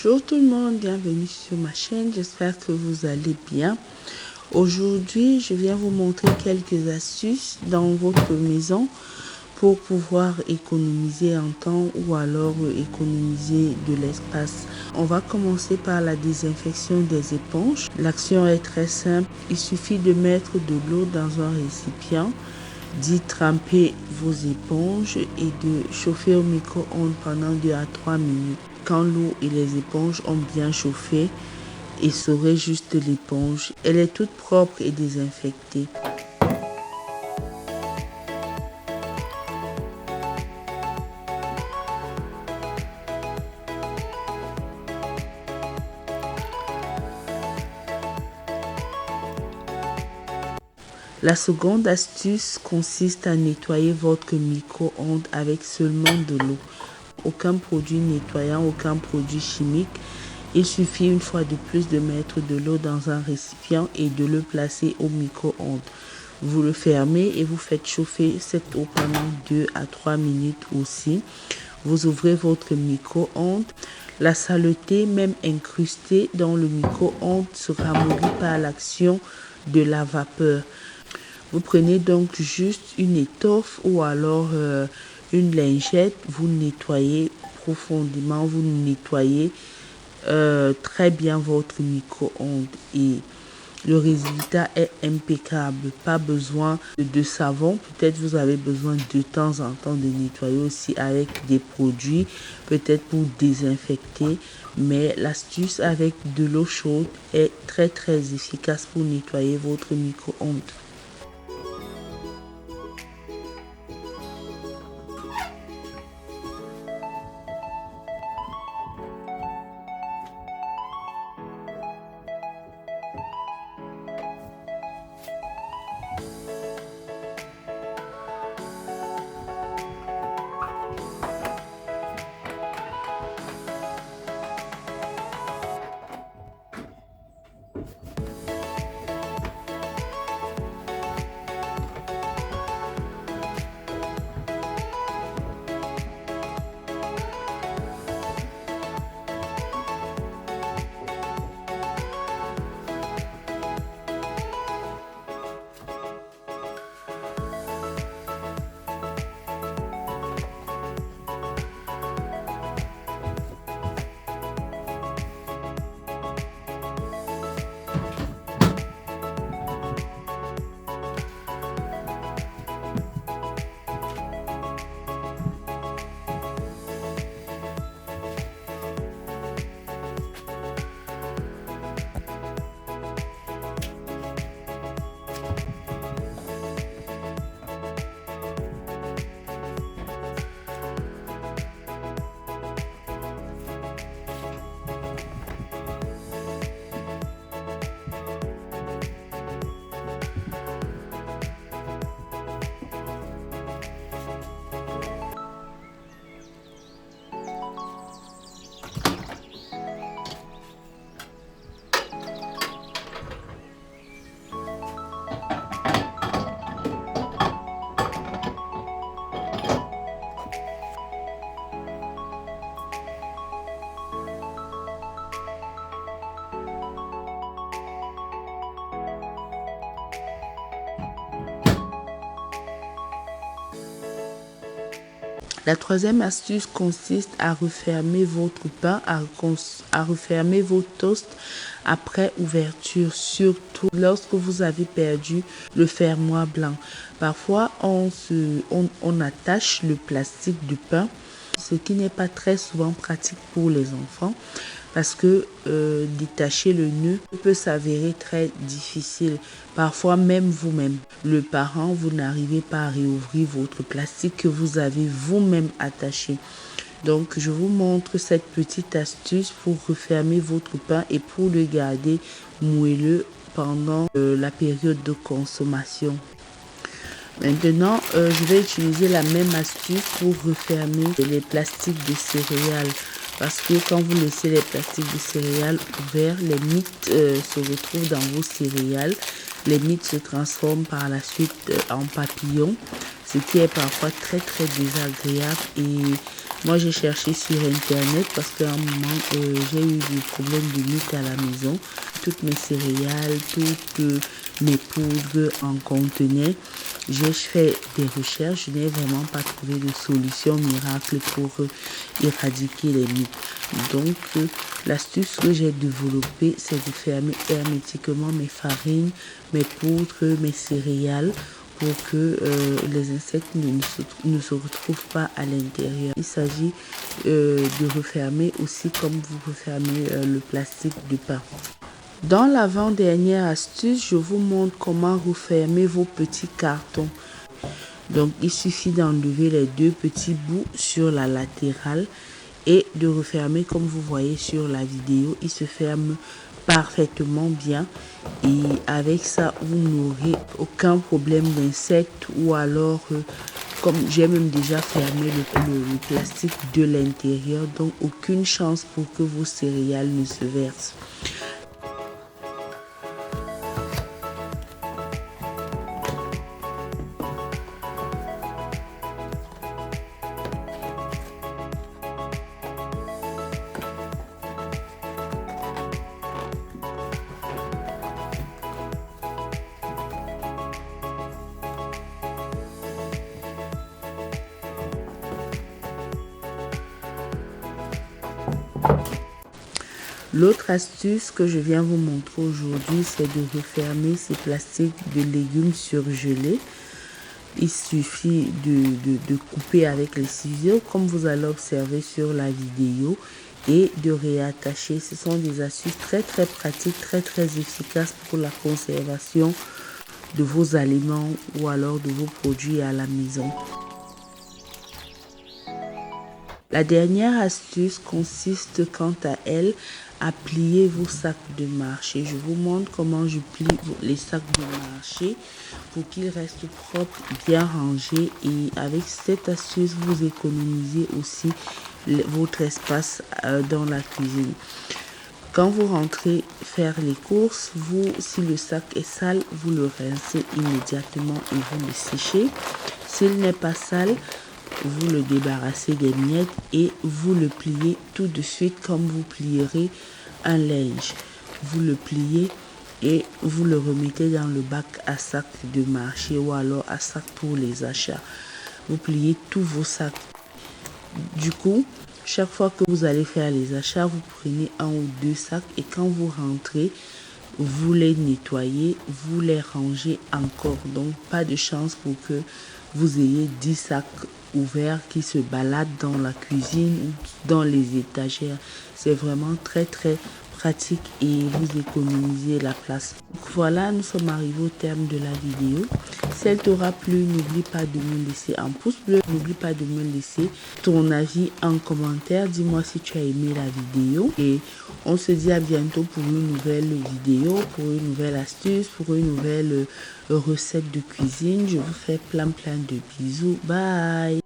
Bonjour tout le monde, bienvenue sur ma chaîne, j'espère que vous allez bien. Aujourd'hui, je viens vous montrer quelques astuces dans votre maison pour pouvoir économiser en temps ou alors économiser de l'espace. On va commencer par la désinfection des éponges. L'action est très simple, il suffit de mettre de l'eau dans un récipient, d'y tremper vos éponges et de chauffer au micro-ondes pendant 2 à 3 minutes. Quand l'eau et les éponges ont bien chauffé, essorez juste l'éponge. Elle est toute propre et désinfectée. La seconde astuce consiste à nettoyer votre micro-ondes avec seulement de l'eau. Aucun produit nettoyant, aucun produit chimique. Il suffit une fois de plus de mettre de l'eau dans un récipient et de le placer au micro-ondes. Vous le fermez et vous faites chauffer cette eau pendant 2 à 3 minutes aussi. Vous ouvrez votre micro-ondes. La saleté, même incrustée dans le micro-ondes, sera mouillée par l'action de la vapeur. Vous prenez donc juste une étoffe ou alors une lingette, vous nettoyez profondément, vous nettoyez très bien votre micro-ondes et le résultat est impeccable. Pas besoin de savon, peut-être vous avez besoin de temps en temps de nettoyer aussi avec des produits, peut-être pour désinfecter, mais l'astuce avec de l'eau chaude est très efficace pour nettoyer votre micro-ondes. La troisième astuce consiste à refermer votre pain, à refermer vos toasts après ouverture, surtout lorsque vous avez perdu le fermoir blanc. Parfois, on attache le plastique du pain, ce qui n'est pas très souvent pratique pour les enfants parce que détacher le nœud peut s'avérer très difficile. Parfois même vous-même, le parent, vous n'arrivez pas à réouvrir votre plastique que vous avez vous-même attaché. Donc, je vous montre cette petite astuce pour refermer votre pain et pour le garder moelleux pendant la période de consommation. Maintenant, je vais utiliser la même astuce pour refermer les plastiques de céréales. Parce que quand vous laissez les plastiques de céréales ouverts, les mites se retrouvent dans vos céréales. Les mites se transforment par la suite en papillons, ce qui est parfois très désagréable et Moi, j'ai cherché sur Internet parce qu'à un moment, j'ai eu des problèmes de mythe à la maison. Toutes mes céréales, toutes mes poudres en contenaient. J'ai fait des recherches. Je n'ai vraiment pas trouvé de solution miracle pour éradiquer les mythes. Donc, l'astuce que j'ai développée, c'est de fermer hermétiquement mes farines, mes poudres, mes céréales pour que les insectes ne se retrouvent pas à l'intérieur. Il s'agit de refermer aussi comme vous refermez le plastique de pain. Dans l'avant-dernière astuce, je vous montre comment refermer vos petits cartons. Donc, il suffit d'enlever les deux petits bouts sur la latérale et de refermer comme vous voyez sur la vidéo. Il se ferme parfaitement bien et avec ça vous n'aurez aucun problème d'insectes ou alors comme j'ai même déjà fermé le plastique de l'intérieur, donc aucune chance pour que vos céréales ne se versent. L'autre astuce que je viens vous montrer aujourd'hui, c'est de refermer ces plastiques de légumes surgelés. Il suffit de couper avec les ciseaux, comme vous allez observer sur la vidéo, et de réattacher. Ce sont des astuces très pratiques, très efficaces pour la conservation de vos aliments ou alors de vos produits à la maison. La dernière astuce consiste quant à elle à plier vos sacs de marché. Je vous montre comment je plie les sacs de marché pour qu'ils restent propres, bien rangés, et avec cette astuce vous économisez aussi votre espace dans la cuisine. Quand vous rentrez faire les courses, si le sac est sale, vous le rincez immédiatement et vous le séchez. S'il n'est pas sale, vous le débarrassez des miettes et vous le pliez tout de suite comme vous plierez un linge. Vous le pliez et vous le remettez dans le bac à sac de marché ou alors à sac pour les achats. Vous pliez tous vos sacs. Du coup, chaque fois que vous allez faire les achats, vous prenez un ou deux sacs et quand vous rentrez, vous les nettoyez, vous les rangez encore. Donc, pas de chance pour que vous ayez 10 sacs ouverts qui se baladent dans la cuisine ou dans les étagères. C'est vraiment très pratique et vous économisez la place. Donc, voilà, nous sommes arrivés au terme de la vidéo. Si elle t'aura plu, n'oublie pas de me laisser un pouce bleu. N'oublie pas de me laisser ton avis en commentaire. Dis-moi si tu as aimé la vidéo. Et on se dit à bientôt pour une nouvelle vidéo, pour une nouvelle astuce, pour une nouvelle recette de cuisine. Je vous fais plein de bisous. Bye!